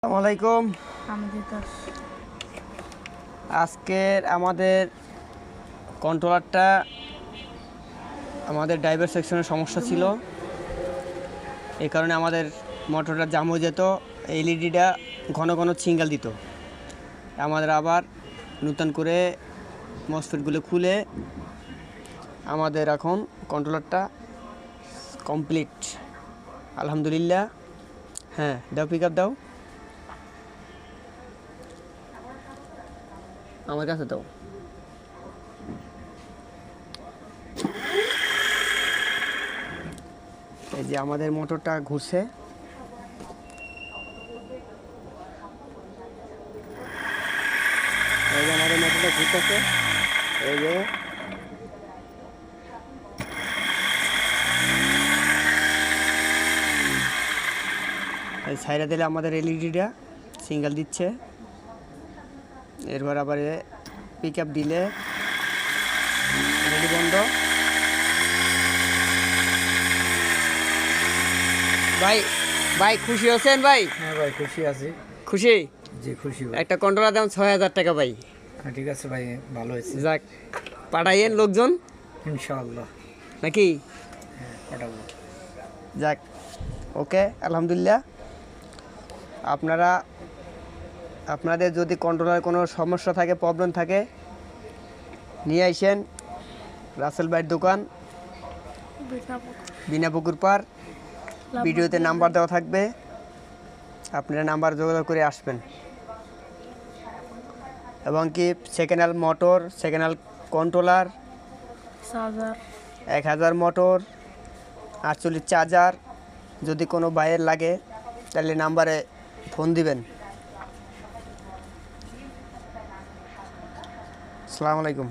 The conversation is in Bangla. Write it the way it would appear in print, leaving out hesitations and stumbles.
আসসালামু আলাইকুম। আজকের আমাদের কন্ট্রোলারটা আমাদের ড্রাইভার সেকশনের সমস্যা ছিল, এই কারণে আমাদের মোটরটা জাম হয়ে যেত, এলইডিটা ঘন ঘন সিঙ্গেল দিত। আমাদের আবার নতুন করে মসফেটগুলো খুলে আমাদের এখন কন্ট্রোলারটা কমপ্লিট আলহামদুলিল্লাহ। হ্যাঁ, দাও পিক আপ দাও, আমার কাছে দাও। এই যে আমাদের মোটরটা ঘুরছে, এই যে আমাদের মোটরটা ঘুরতেছে, এই যে এই সাইডে দিলে আমাদের এলইডিটা সিঙ্গেল দিচ্ছে। এরপর আবার পিক আপ দিলে এলইডি বন্ধ। ভাই ভাই খুশি হচ্ছেন ভাই? হ্যাঁ ভাই, খুশি আছি। খুশি? জি খুশি ভাই। একটা কন্ট্রোলার দাম ৬,০০০ টাকা ভাই। হ্যাঁ ঠিক আছে ভাই, ভালো হয়েছে। যাক, পাঠাইয়েন লোকজন ইনশাআল্লাহ। নাকি? হ্যাঁ পাঠাবো। যাক, ওকে আলহামদুলিল্লাহ। আপনাদের যদি কন্ট্রোলার কোনো সমস্যা থাকে, প্রবলেম থাকে, নিয়ে আসেন রাসেল ভাইয়ের দোকান, বিনাপুকুর পার। ভিডিওতে নাম্বার দেওয়া থাকবে, আপনারা নাম্বার যোগাযোগ করে আসবেন। এবং কি second hand motor, second hand controller, 1000 motor, 48 charger যদি কোনো ভাইয়ের লাগে তাহলে নাম্বারে ফোন দিবেন। আসসালামু আলাইকুম।